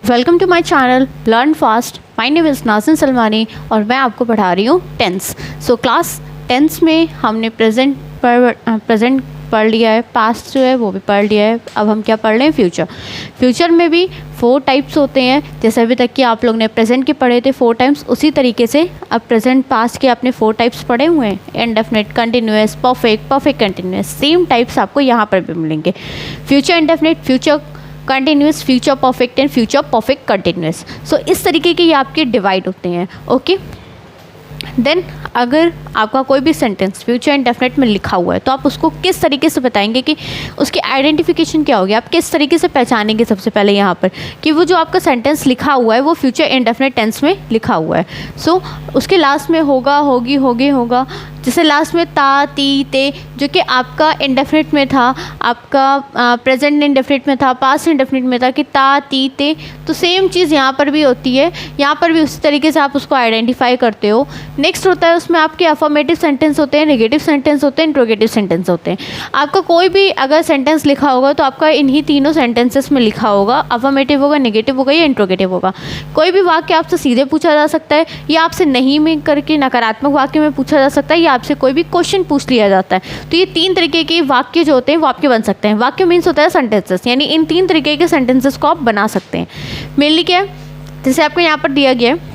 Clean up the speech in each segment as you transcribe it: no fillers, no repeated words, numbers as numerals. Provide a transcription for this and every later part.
Welcome to my channel learn fast. My name is Nazin Salmani और मैं आपको पढ़ा रही हूँ टेंस। सो क्लास टेंस में हमने प्रेजेंट पढ़ लिया है, पास्ट जो है वो भी पढ़ लिया है। अब हम क्या पढ़ रहे हैं, फ्यूचर में भी 4 टाइप्स होते हैं। जैसे अभी तक कि आप लोग ने प्रेजेंट के पढ़े थे 4 टाइप्स, उसी तरीके से अब प्रेजेंट पास्ट के आपने 4 टाइप्स पढ़े हुए हैं। Indefinite, continuous, perfect continuous, same types आपको यहाँ पर भी मिलेंगे। Future indefinite, future continuous, future perfect and future perfect continuous. So इस तरीके के ये आपके डिवाइड होते हैं। ओके, देन अगर आपका कोई भी सेंटेंस फ्यूचर इंडेफिनिट में लिखा हुआ है तो आप उसको किस तरीके से बताएंगे कि उसकी आइडेंटिफिकेशन क्या होगी, आप किस तरीके से पहचानेंगे सबसे पहले यहाँ पर कि वो जो आपका सेंटेंस लिखा हुआ है वो फ्यूचर इंडेफिनिट टेंस में लिखा हुआ है। सो उसके लास्ट में होगा, होगी, होगे, होगा। जैसे लास्ट में ता, ती, ते जो कि आपका इंडेफिनिट में था, आपका प्रेजेंट इंडेफिनिट में था, पास्ट इंडेफिनिट में था कि ता, ती, ते, तो सेम चीज़ यहाँ पर भी होती है। यहाँ पर भी उसी तरीके से आप उसको आइडेंटिफाई करते हो। नेक्स्ट होता है उसमें आपके अफर्मेटिव सेंटेंस होते हैं, नेगेटिव सेंटेंस होते हैं, इंट्रोगेटिव सेंटेंस होते हैं। आपका कोई भी अगर सेंटेंस लिखा होगा तो आपका इन्हीं तीनों सेंटेंसेस में लिखा होगा, अफर्मेटिव होगा, नेगेटिव होगा या इंट्रोगेटिव होगा। कोई भी वाक्य आपसे सीधे पूछा जा सकता है या आपसे नहीं में करके नकारात्मक वाक्य में पूछा जा सकता है या आपसे कोई भी क्वेश्चन पूछ लिया जाता है। तो ये 3 तरीके के वाक्य जो होते हैं वो आपके बन सकते हैं। वाक्य मीन्स होता है सेंटेंसेस, यानी इन 3 तरीके के सेंटेंसेस को आप बना सकते हैं। मेनली क्या है, जैसे आपको यहाँ पर दिया गया है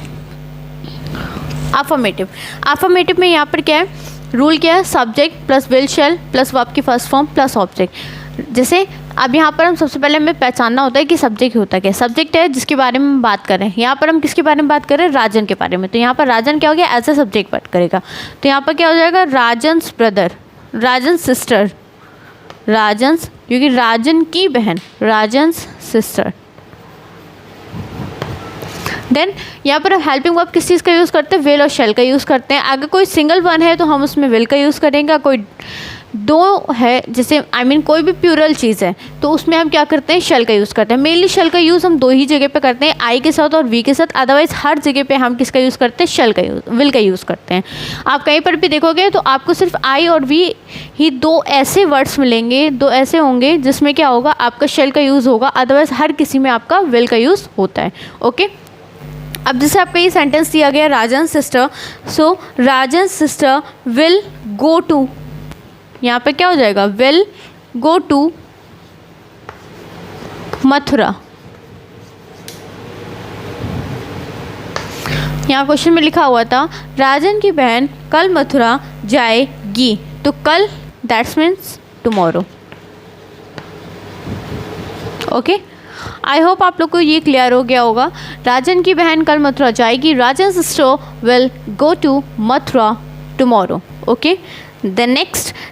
अफर्मेटिव में यहाँ पर क्या है, रूल क्या है, subject plus will shell plus verb की फर्स्ट फॉर्म प्लस ऑब्जेक्ट। जैसे अब यहाँ पर हम सबसे पहले हमें पहचानना होता है कि सब्जेक्ट होता है क्या। सब्जेक्ट है जिसके बारे में हम बात कर रहे हैं। यहाँ पर हम किसके बारे में बात कर रहे हैं, राजन के बारे में। तो यहाँ पर राजन क्या हो गया, एज ए सब्जेक्ट बात करेगा। तो यहाँ पर क्या हो जाएगा, राजन्स ब्रदर, राजन्स सिस्टर, राजन्स क्योंकि राजन की बहन, राजन्स सिस्टर। देन यहाँ पर हेल्पिंग वर्ब किस चीज़ का यूज़ करते हैं, विल और शेल का यूज़ करते हैं। अगर कोई सिंगल वन है तो हम उसमें विल का यूज़ करेंगे, कोई 2 है जैसे कोई भी प्लूरल चीज़ है तो उसमें हम क्या करते हैं, शेल का यूज़ करते हैं। मेनली शेल का यूज़ हम 2 ही जगह पे करते हैं, आई के साथ और वी के साथ। अदरवाइज हर जगह पे हम किसका यूज़ करते हैं, शेल का यूज़, विल का यूज़ करते हैं। आप कहीं पर भी देखोगे तो आपको सिर्फ आई और वी ही 2 ऐसे वर्ड्स मिलेंगे, 2 ऐसे होंगे जिसमें क्या होगा, आपका शेल का यूज़ होगा। अदरवाइज हर किसी में आपका विल का यूज़ होता है। ओके, अब जैसे आपका ये सेंटेंस दिया गया Rajan sister, so Rajan sister will go to, यहाँ पे क्या हो जाएगा, विल गो टू मथुरा। यहाँ क्वेश्चन में लिखा हुआ था राजन की बहन कल मथुरा जाएगी, तो कल that's means tomorrow. Okay, I hope आप लोग को ये क्लियर हो गया होगा। राजन की बहन कल मथुरा जाएगी, Rajan sister will go to Mathura tomorrow. Okay, the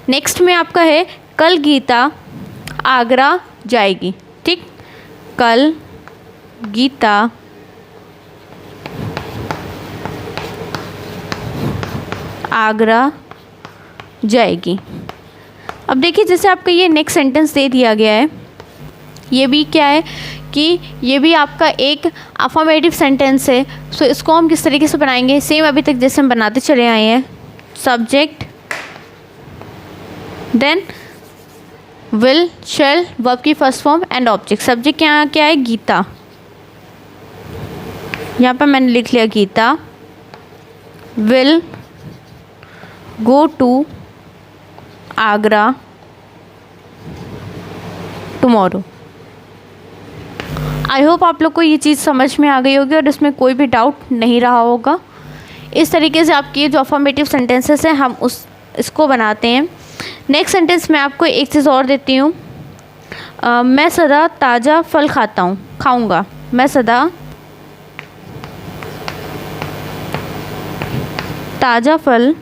next में आपका है कल गीता आगरा जाएगी। ठीक, कल गीता आगरा जाएगी। अब देखिए जैसे आपका ये नेक्स्ट सेंटेंस दे दिया गया है, ये भी क्या है कि ये भी आपका एक अफर्मेटिव सेंटेंस है। सो इसको हम किस तरीके से बनाएंगे, सेम अभी तक जैसे हम बनाते चले आए हैं। Subject, then will shall verb की first form and object. Subject यहाँ क्या है, गीता, यहाँ पर मैंने लिख लिया Gita will go to Agra tomorrow. I hope आप लोग को ये चीज़ समझ में आ गई होगी और इसमें कोई भी डाउट नहीं रहा होगा। इस तरीके से आपकी जो अफर्मेटिव सेंटेंसेस हैं हम इसको बनाते हैं। नेक्स्ट सेंटेंस में आपको एक चीज़ और देती हूँ, मैं सदा ताज़ा फल खाऊंगा। मैं सदा ताज़ा फल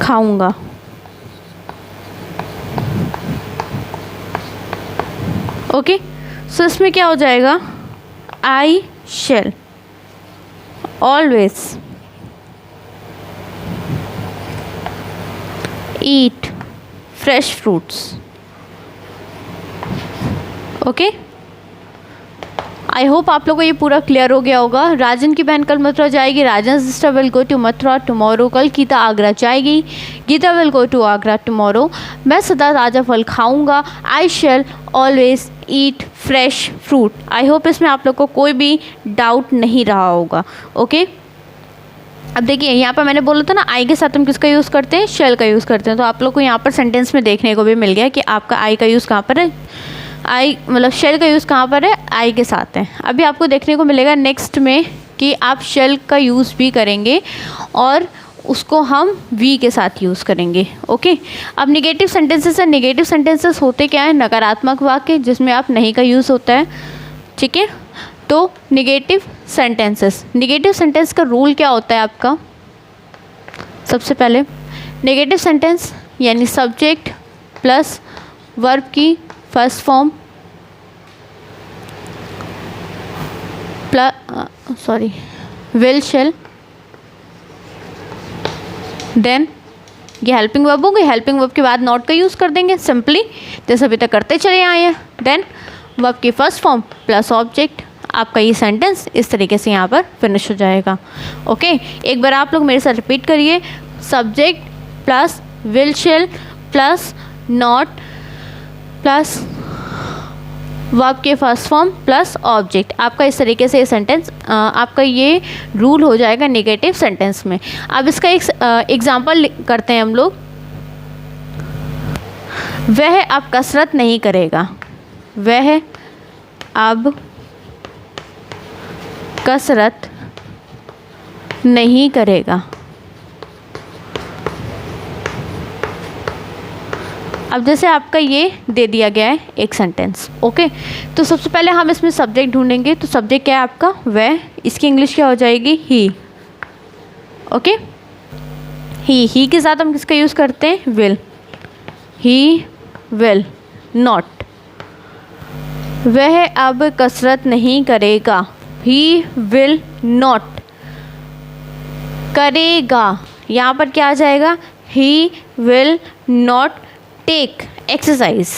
खाऊंगा। ओके, सो इसमें क्या हो जाएगा, आई shall always eat fresh fruits. Okay, I hope आप लोगों को ये पूरा क्लियर हो गया होगा। राजन की बहन कल मथुरा जाएगी, Rajan sister will go to Mathura tomorrow. कल गीता आगरा जाएगी, Gita will go to Agra tomorrow. मैं सदा ताज़ा फल खाऊंगा, I shall always eat fresh fruit. I hope इसमें आप लोग को कोई भी डाउट नहीं रहा होगा। ओके अब देखिए यहाँ पर मैंने बोला था ना, आई के साथ हम किसका यूज़ करते हैं, शेल का यूज़ करते हैं। तो आप लोग को यहाँ पर सेंटेंस में देखने को भी मिल गया कि आपका आई का यूज़ कहाँ पर है, आई मतलब शेल का यूज़ कहाँ पर है, आई के साथ है। अभी आपको देखने को मिलेगा नेक्स्ट में कि आप शेल का यूज़ भी करेंगे और उसको हम वी के साथ यूज़ करेंगे। ओके अब निगेटिव सेंटेंसेस है। निगेटिव सेंटेंसेस होते क्या है, नकारात्मक वाक्य जिसमें आप नहीं का यूज़ होता है। ठीक है, तो निगेटिव सेंटेंसेस, निगेटिव सेंटेंस का रूल क्या होता है आपका, सबसे पहले नेगेटिव सेंटेंस यानी सब्जेक्ट प्लस वर्ब की first form will shall, then ये हेल्पिंग वर्ब होंगे, हेल्पिंग वर्ब के बाद नॉट का यूज़ कर देंगे सिंपली, जैसे अभी तक करते चले आए हैं। देन वर्ब की फर्स्ट फॉर्म प्लस ऑब्जेक्ट। आपका ये सेंटेंस इस तरीके से यहाँ पर फिनिश हो जाएगा। ओके एक बार आप लोग मेरे साथ रिपीट करिए, subject plus will shell plus not plus verb के फर्स्ट फॉर्म प्लस ऑब्जेक्ट। आपका इस तरीके से ये सेंटेंस आपका ये रूल हो जाएगा नेगेटिव सेंटेंस में। अब इसका एक एग्जांपल करते हैं हम लोग। वह अब कसरत नहीं करेगा, वह अब कसरत नहीं करेगा। अब जैसे आपका ये दे दिया गया है एक सेंटेंस। ओके तो सबसे पहले हम इसमें सब्जेक्ट ढूंढेंगे। तो सब्जेक्ट क्या है आपका, वह, इसकी इंग्लिश क्या हो जाएगी, ही। ओके ही के साथ हम किसका यूज़ करते हैं, विल, ही विल नॉट। वह अब कसरत नहीं करेगा, ही विल नॉट करेगा। यहाँ पर क्या आ जाएगा, he will not take exercise.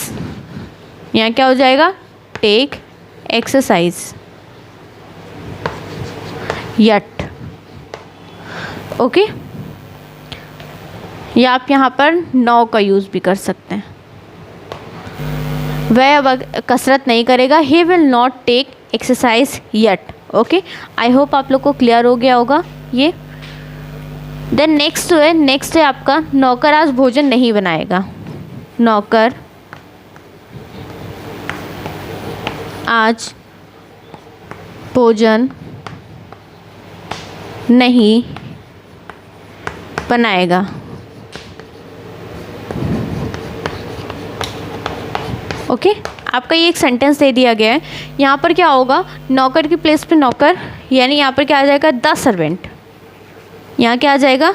यहाँ क्या हो जाएगा, टेक एक्सरसाइज यट। ओके या आप यहाँ पर नाउ का यूज़ भी कर सकते हैं। वह अब कसरत नहीं करेगा, he will not take exercise yet. Okay I hope आप लोग को क्लियर हो गया होगा ये। देन नेक्स्ट है आपका नौकर आज भोजन नहीं बनाएगा, नौकर आज भोजन नहीं बनाएगा। ओके आपका ये एक सेंटेंस दे दिया गया है। यहाँ पर क्या होगा, नौकर की प्लेस पे नौकर, यानी यहाँ पर क्या आ जाएगा, द सर्वेंट। यहाँ क्या आ जाएगा,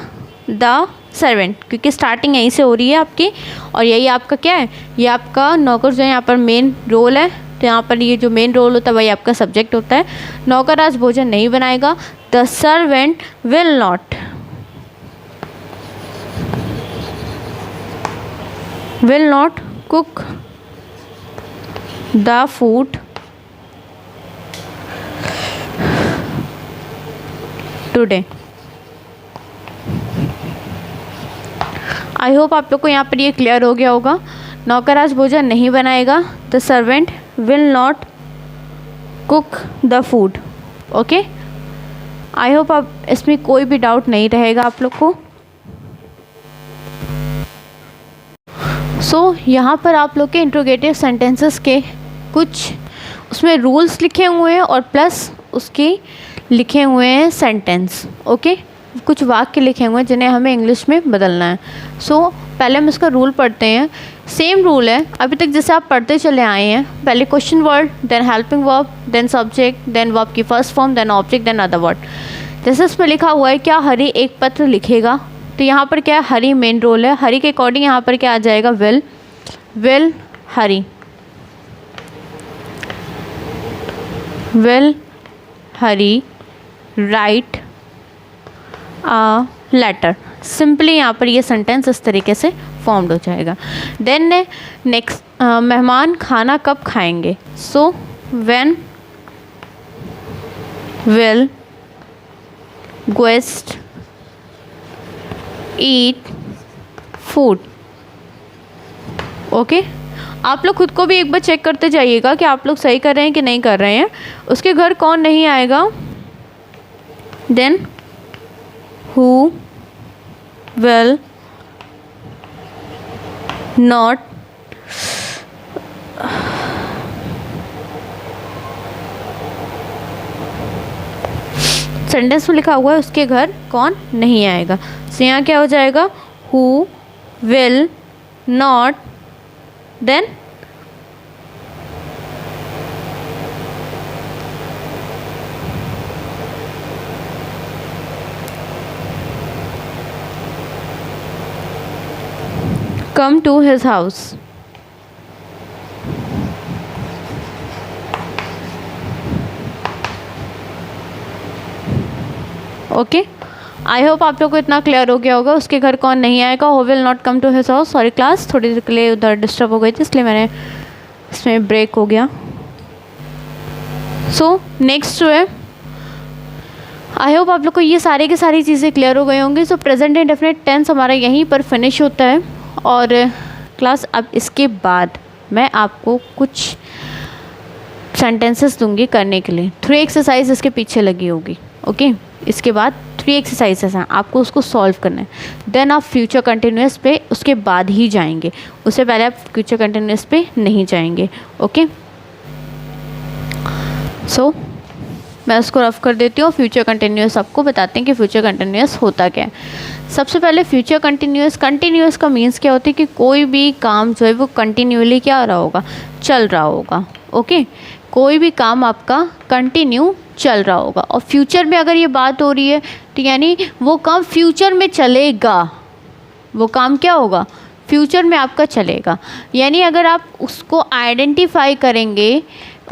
द सर्वेंट, क्योंकि स्टार्टिंग यहीं से हो रही है आपकी। और यही आपका क्या है, ये आपका नौकर जो है यहाँ पर मेन रोल है। तो यहाँ पर ये जो मेन रोल होता है वही आपका सब्जेक्ट होता है। नौकर आज भोजन नहीं बनाएगा, the servant will not cook the food today. I hope आप लोग को यहाँ पर ये क्लियर हो गया होगा। नौकर आज भोजन नहीं बनाएगा, the servant will not cook the food. Okay I hope आप इसमें कोई भी डाउट नहीं रहेगा आप लोग को। सो यहाँ पर आप लोग के इंट्रोगेटिव सेंटेंसेस के कुछ उसमें रूल्स लिखे हुए हैं और प्लस उसके लिखे हुए हैं सेंटेंस। ओके कुछ वाक्य लिखे हुए हैं जिन्हें हमें इंग्लिश में बदलना है। सो पहले हम इसका रूल पढ़ते हैं। सेम रूल है अभी तक जैसे आप पढ़ते चले आए हैं। पहले question word, then helping verb, then subject, then verb की first form, then object, then other word. जैसे इसमें लिखा हुआ है क्या हरी एक पत्र लिखेगा, तो यहाँ पर क्या है, हरी मेन रोल है। हरी के अकॉर्डिंग यहाँ पर क्या आ जाएगा, will Hari, will Hari write a letter. Simply यहाँ पर ये सेंटेंस इस तरीके से फॉर्म्ड हो जाएगा। देन नेक्स्ट मेहमान खाना कब खाएंगे, so when will guest eat food. Okay आप लोग खुद को भी एक बार चेक करते जाइएगा कि आप लोग सही कर रहे हैं कि नहीं कर रहे हैं. उसके घर कौन नहीं आएगा? Then who will not sentence में लिखा हुआ है उसके घर कौन नहीं आएगा. तो यहाँ क्या हो जाएगा? who will not, then come to his house. Okay I hope आप लोग को इतना क्लियर हो गया होगा. उसके घर कौन नहीं आएगा, who will not come to his house. Sorry class, थोड़ी देर के लिए उधर डिस्टर्ब हो गई थी इसलिए मैंने इसमें ब्रेक हो गया. सो नेक्स्ट जो है, आई होप आप लोग को ये सारे की सारी चीज़ें क्लियर हो गई होंगी. सो प्रेजेंट इंडेफिनिट टेंस हमारा यहीं पर फिनिश होता है. और क्लास अब इसके बाद मैं आपको कुछ सेंटेंसेस दूंगी करने के लिए. 3 एक्सरसाइज इसके पीछे लगी होगी. ओके इसके बाद 3 एक्सरसाइजेस हैं, आपको उसको सॉल्व करना है. देन आप फ्यूचर कंटिन्यूअस पे उसके बाद ही जाएंगे, उससे पहले आप फ्यूचर कंटिन्यूअस पे नहीं जाएंगे. ओके सो मैं उसको रफ कर देती हूँ. फ्यूचर कंटिन्यूअस आपको बताते हैं कि फ्यूचर कंटिन्यूअस होता क्या है. सबसे पहले फ्यूचर कंटिन्यूअस का मीन्स क्या होती है कि कोई भी काम जो है वो कंटिन्यूअली क्या हो रहा होगा, चल रहा होगा. ओके कोई भी काम आपका कंटिन्यू चल रहा होगा. और फ्यूचर में अगर ये बात हो रही है तो यानी वो काम फ्यूचर में चलेगा. वो काम क्या होगा, फ्यूचर में आपका चलेगा. यानी अगर आप उसको आइडेंटिफाई करेंगे,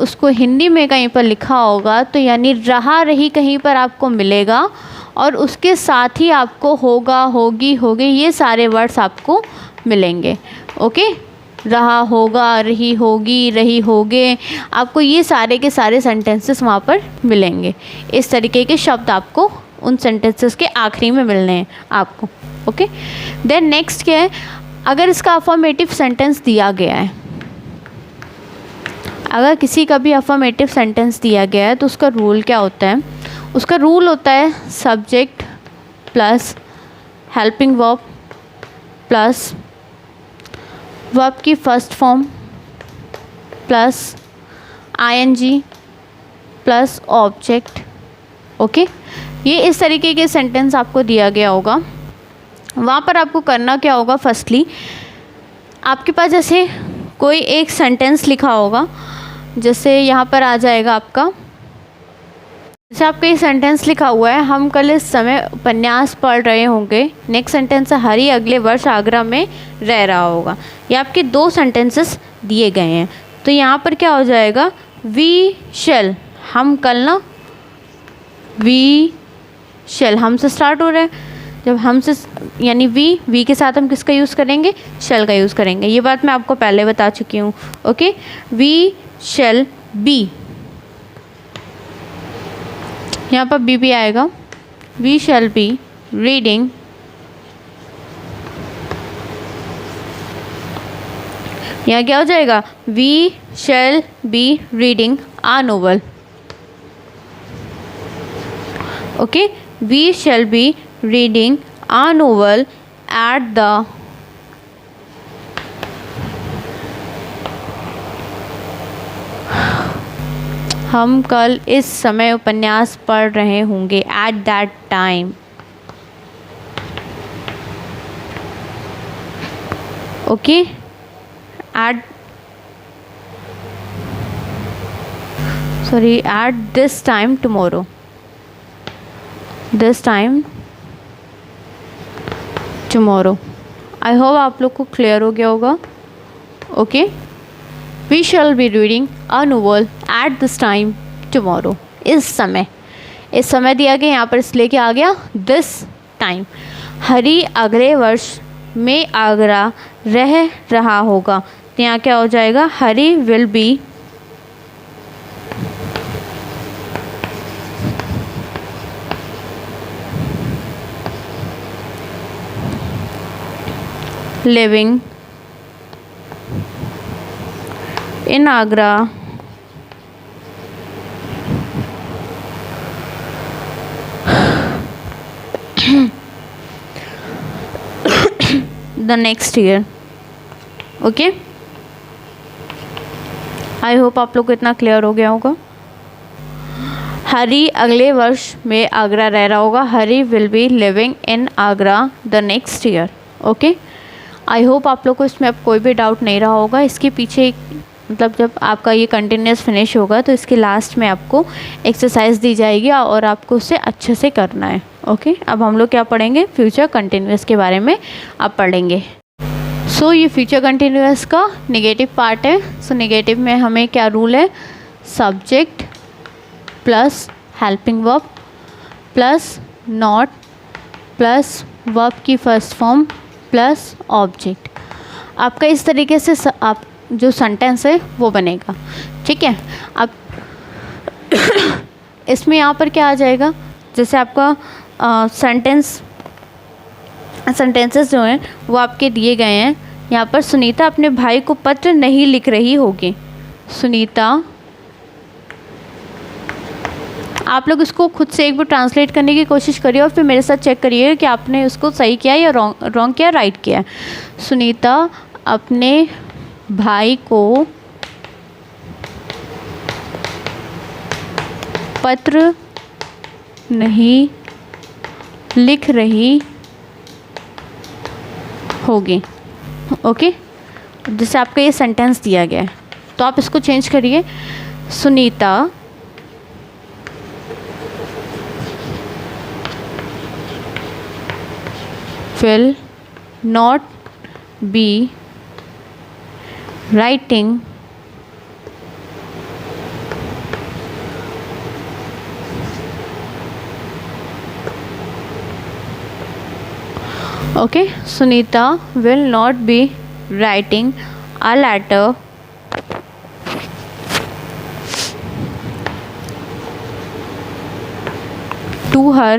उसको हिंदी में कहीं पर लिखा होगा तो यानी रहा रही कहीं पर आपको मिलेगा. और उसके साथ ही आपको होगा, होगी, होगे, ये सारे वर्ड्स आपको मिलेंगे. ओके रहा, होगा, रही, होगी, रही, होगे, आपको ये सारे के सारे सेंटेंसेस वहाँ पर मिलेंगे. इस तरीके के शब्द आपको उन सेंटेंसेस के आखिरी में मिलने हैं आपको. ओके देन नेक्स्ट क्या है, अगर इसका अफर्मेटिव सेंटेंस दिया गया है, अगर किसी का भी अफर्मेटिव सेंटेंस दिया गया है तो उसका रूल क्या होता है? उसका रूल होता है subject plus helping verb plus verb की first form plus ING plus object. Okay ये इस तरीके के सेंटेंस आपको दिया गया होगा. वहाँ पर आपको करना क्या होगा, फर्स्टली आपके पास जैसे कोई एक सेंटेंस लिखा होगा, जैसे यहाँ पर आ जाएगा आपका, जैसे आपका ये सेंटेंस लिखा हुआ है, हम कल इस समय उपन्यास पढ़ रहे होंगे. नेक्स्ट सेंटेंस है हरी अगले वर्ष आगरा में रह रहा होगा. ये आपके 2 सेंटेंसेस दिए गए हैं. तो यहाँ पर क्या हो जाएगा, वी शैल, हम कल ना, वी शैल हमसे स्टार्ट हो रहा है. जब हमसे यानी वी के साथ हम किसका यूज़ करेंगे, शैल का यूज़ करेंगे. ये बात मैं आपको पहले बता चुकी हूँ. ओके वी शैल बी, यहाँ पर बी आएगा. वी शैल बी रीडिंग यहाँ क्या हो जाएगा, we shall be reading a novel. Okay we shall be reading a novel at the हम कल इस समय उपन्यास पढ़ रहे होंगे. At that time. Okay at this time tomorrow. This time tomorrow. I hope आप लोग को क्लियर हो गया होगा. Okay we shall be reading a novel at this time tomorrow. इस समय दिया गया, यहाँ पर इसलिए क्या आ गया, दिस टाइम. हरी अगले वर्ष में आगरा रह रहा होगा. तो यहाँ क्या हो जाएगा, Hari will be living in Agra the next year. Okay, I hope आप लोग को इतना क्लियर हो गया होगा। हरी अगले वर्ष में आगरा रह रहा होगा। Hari will be living in Agra the next year. Okay, I hope आप लोग को इसमें अब कोई भी डाउट नहीं रहा होगा। इसके पीछे मतलब जब आपका ये कंटिन्यूस फिनिश होगा तो इसके लास्ट में आपको एक्सरसाइज दी जाएगी और आपको उसे अच्छे से करना है। ओके, अब हम लोग क्या पढ़ेंगे, फ्यूचर कंटिन्यूस के बारे में अब पढ़ेंगे। सो ये फ्यूचर कंटिन्यूस का नेगेटिव पार्ट है। सो नेगेटिव में हमें क्या रूल है, subject plus helping verb plus not plus verb की फर्स्ट फॉर्म प्लस ऑब्जेक्ट। आपका इस तरीके से आप जो सेंटेंस है वो बनेगा। ठीक है, अब इसमें यहाँ पर क्या आ जाएगा, जैसे आपका सेंटेंसेस जो हैं वो आपके दिए गए हैं। यहाँ पर सुनीता अपने भाई को पत्र नहीं लिख रही होगी। सुनीता, आप लोग इसको खुद से एक बार ट्रांसलेट करने की कोशिश करिए और फिर मेरे साथ चेक करिए कि आपने उसको सही किया या रॉन्ग किया, राइट किया। सुनीता अपने भाई को पत्र नहीं लिख रही होगी। ओके, जैसे आपका ये सेंटेंस दिया गया है तो आप इसको चेंज करिए। Sunita will not be writing okay, Sunita will not be writing a letter to her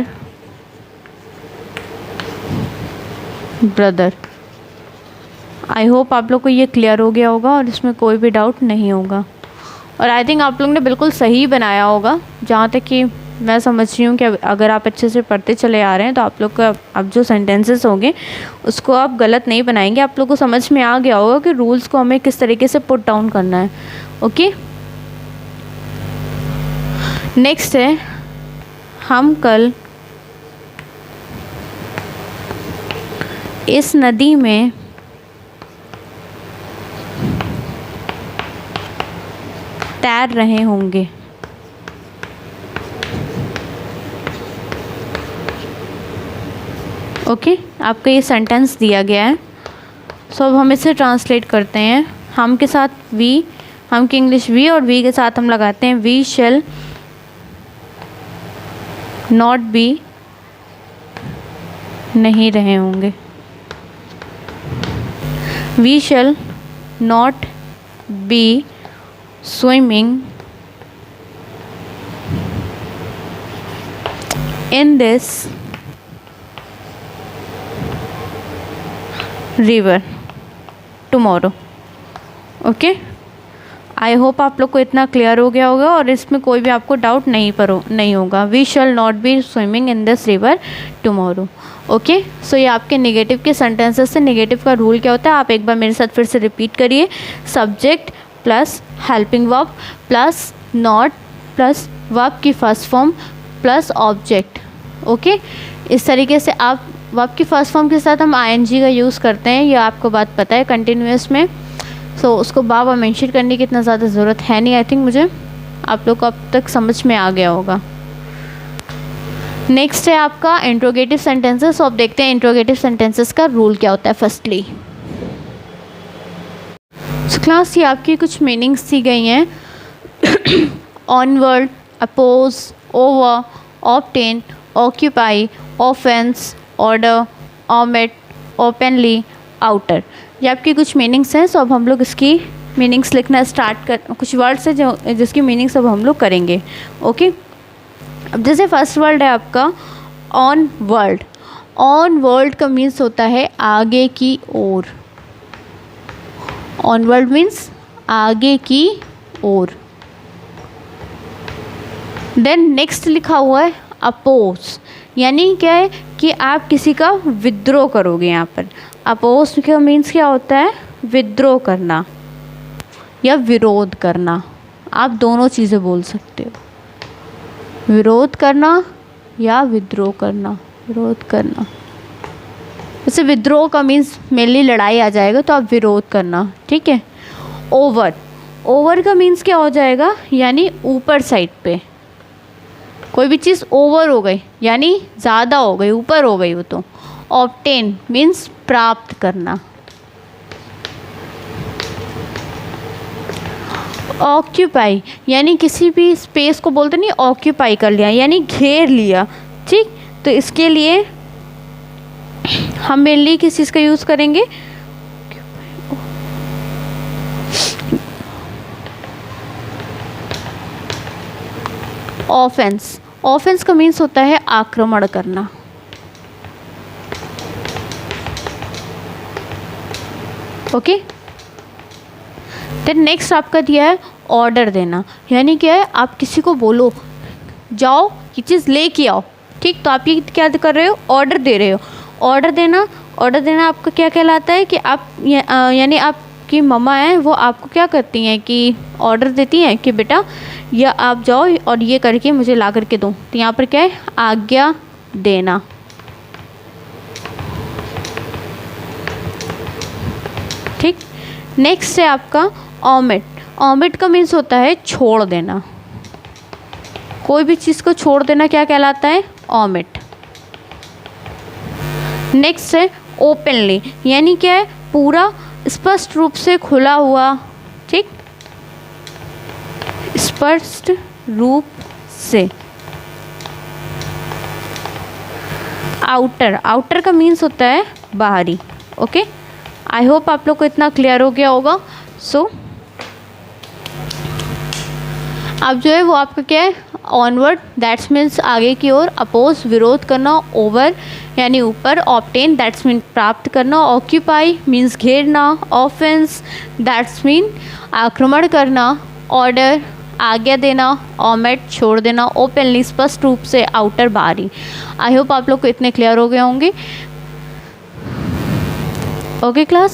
brother. I hope आप लोग को ये क्लियर हो गया होगा और इसमें कोई भी डाउट नहीं होगा। और आई थिंक आप लोग ने बिल्कुल सही बनाया होगा, जहाँ तक कि मैं समझ रही हूँ कि अगर आप अच्छे से पढ़ते चले आ रहे हैं तो आप लोग का अब जो सेंटेंसेस होंगे उसको आप गलत नहीं बनाएंगे। आप लोग को समझ में आ गया होगा कि रूल्स को हमें किस तरीके से पुट डाउन करना है। ओके, नेक्स्ट है, हम कल इस नदी में तैर रहे होंगे। ओके, आपका ये सेंटेंस दिया गया है। सो अब हम इसे ट्रांसलेट करते हैं। हम के साथ वी, हम की इंग्लिश वी और वी के साथ हम लगाते हैं वी शैल नॉट बी, नहीं रहे होंगे। We shall not be swimming in this river tomorrow. Okay, I hope आप लोग को इतना क्लियर हो गया होगा और इसमें कोई भी आपको डाउट नहीं होगा। We shall not be swimming in this river tomorrow. Okay, so ये आपके नेगेटिव के सेंटेंसेस से नेगेटिव का रूल क्या होता है आप एक बार मेरे साथ फिर से रिपीट करिए। Subject plus helping verb plus not plus verb की first form plus object. Okay, इस तरीके से आप वर्ब की फर्स्ट फॉर्म के साथ हम आईएनजी का यूज़ करते हैं, ये आपको बात पता है कंटिन्यूअस में। सो उसको बार बार मेंशन करने की इतना ज़्यादा ज़रूरत है नहीं। आई थिंक मुझे आप लोग को अब तक समझ में आ गया होगा। नेक्स्ट है आपका इंट्रोगेटिव सेंटेंसेस। अब देखते हैं इंट्रोगेटिव सेंटेंसेस का रूल क्या होता है। फर्स्टली सो क्लास, ये आपकी कुछ मीनिंग्स दी गई हैं। Onward, oppose, over, obtain, occupy, offence, order, omit, openly, outer, ये आपकी कुछ मीनिंग्स हैं। सो अब हम लोग इसकी मीनिंग्स लिखना स्टार्ट कर, कुछ वर्ड्स हैं जिसकी मीनिंग्स अब हम लोग करेंगे। ओके, अब जैसे फर्स्ट वर्ड है आपका ऑन वर्ल्ड। ऑनवर्ड का मीन्स होता है आगे की ओर, ऑनवर्ड मीन्स आगे की ओर। देन नेक्स्ट लिखा हुआ है अपोज, यानी क्या है कि आप किसी का विद्रोह करोगे। यहाँ पर अपोज का मीन्स क्या होता है, विद्रोह करना या विरोध करना, आप दोनों चीज़ें बोल सकते हो, विरोध करना या विद्रोह करना, विरोध करना। जैसे विद्रोह का मीन्स मेनली लड़ाई आ जाएगा, तो आप विरोध करना, ठीक है। ओवर, ओवर का मीन्स क्या हो जाएगा, यानी ऊपर साइड पे कोई भी चीज़ ओवर हो गई यानी ज़्यादा हो गई, ऊपर हो गई वो तो। ऑब्टेन मीन्स प्राप्त करना। ऑक्यूपाई यानी किसी भी स्पेस को बोलते नहीं, ऑक्यूपाई कर लिया यानी घेर लिया, ठीक। तो इसके लिए हम मेनली किस चीज़ का यूज़ करेंगे, ऑफेंस। ऑफेंस का मीन्स होता है आक्रमण करना। ओके, देन नेक्स्ट आपका दिया है ऑर्डर देना, यानी क्या है, आप किसी को बोलो जाओ ये चीज़ लेके आओ, ठीक। तो आप ये क्या कर रहे हो, ऑर्डर दे रहे हो। ऑर्डर देना, ऑर्डर देना आपका क्या कहलाता है कि आप यानी आपकी मम्मा है वो आपको क्या करती हैं कि ऑर्डर देती हैं कि बेटा या आप जाओ और ये करके मुझे ला करके दो। तो यहाँ पर क्या है, आज्ञा देना, ठीक। नेक्स्ट है आपका ओमिट। ओमिट का मीन्स होता है छोड़ देना, कोई भी चीज़ को छोड़ देना क्या कहलाता है, ओमिट। नेक्स्ट है ओपनली, यानी क्या है, पूरा स्पष्ट रूप से खुला हुआ, ठीक, स्पष्ट रूप से। आउटर, आउटर का मीन्स होता है बाहरी। ओके, आई होप आप लोग को इतना क्लियर हो गया होगा। सो अब जो है वो आपका क्या है, ऑनवर्ड दैट्स मीन्स आगे की ओर, अपोज विरोध करना, ओवर यानी ऊपर, ऑब्टेन दैट्स मीन प्राप्त करना, ऑक्यूपाई मीन्स घेरना, ऑफेंस दैट्स मीन आक्रमण करना, ऑर्डर आज्ञा देना, ओमिट छोड़ देना, ओपनली स्पष्ट रूप से, आउटर बाहरी। आई होप आप लोग को इतने क्लियर हो गए होंगे। ओके क्लास,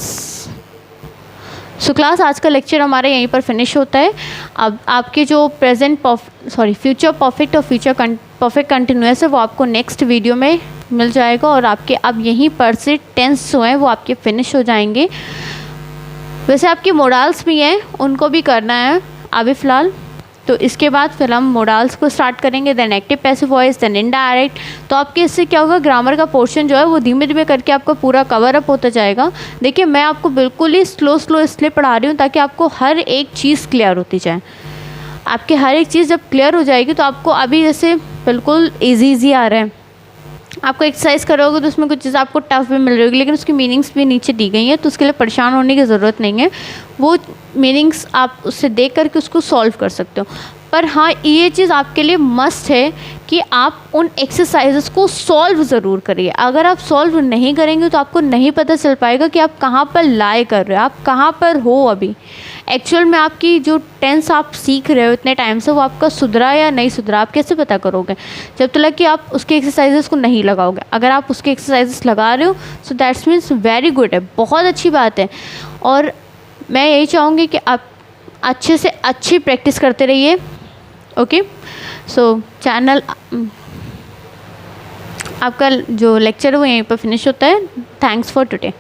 सो क्लास आज का लेक्चर हमारा यहीं पर फिनिश होता है। अब आपके जो फ्यूचर परफेक्ट और फ्यूचर परफेक्ट कंटिन्यूअस है वो आपको नेक्स्ट वीडियो में मिल जाएगा, और आपके अब यहीं पर से टेंस जो हैं वो आपके फिनिश हो जाएंगे। वैसे आपके मोडाल्स भी हैं, उनको भी करना है अभी फ़िलहाल, तो इसके बाद फिर हम मोडाल्स को स्टार्ट करेंगे, then active passive voice, then indirect. तो आपके इससे क्या होगा, ग्रामर का पोर्शन जो है वो धीमे धीमे करके आपका पूरा कवर अप होता जाएगा। देखिए मैं आपको बिल्कुल ही स्लो इसलिए पढ़ा रही हूँ ताकि आपको हर एक चीज़ क्लियर होती जाए। आपके हर एक चीज़ जब क्लियर हो जाएगी तो आपको अभी जैसे बिल्कुल ईजी आ रहा है, आपको एक्सरसाइज करोगे तो उसमें कुछ चीज़ आपको टफ भी मिल रही होगी, लेकिन उसकी मीनिंग्स भी नीचे दी गई हैं, तो उसके लिए परेशान होने की ज़रूरत नहीं है। वो मीनिंग्स आप उससे देख करके उसको सॉल्व कर सकते हो। पर हाँ, ये चीज़ आपके लिए मस्ट है कि आप उन एक्सरसाइजेस को सॉल्व ज़रूर करिए। अगर आप सॉल्व नहीं करेंगे तो आपको नहीं पता चल पाएगा कि आप कहाँ पर लाए कर रहे हो, आप कहाँ पर हो अभी। एक्चुअल में आपकी जो टेंस आप सीख रहे हो इतने टाइम से, वो आपका सुधरा या नहीं सुधरा आप कैसे पता करोगे, जब तक कि आप उसके एक्सरसाइजेस को नहीं लगाओगे। अगर आप उसके एक्सरसाइजेस लगा रहे हो so that's means very good है, बहुत अच्छी बात है। और मैं यही चाहूँगी कि आप अच्छे से अच्छी प्रैक्टिस करते रहिए। ओके, सो चैनल आपका जो लेक्चर है वो यहीं पर फिनिश होता है। Thanks for today.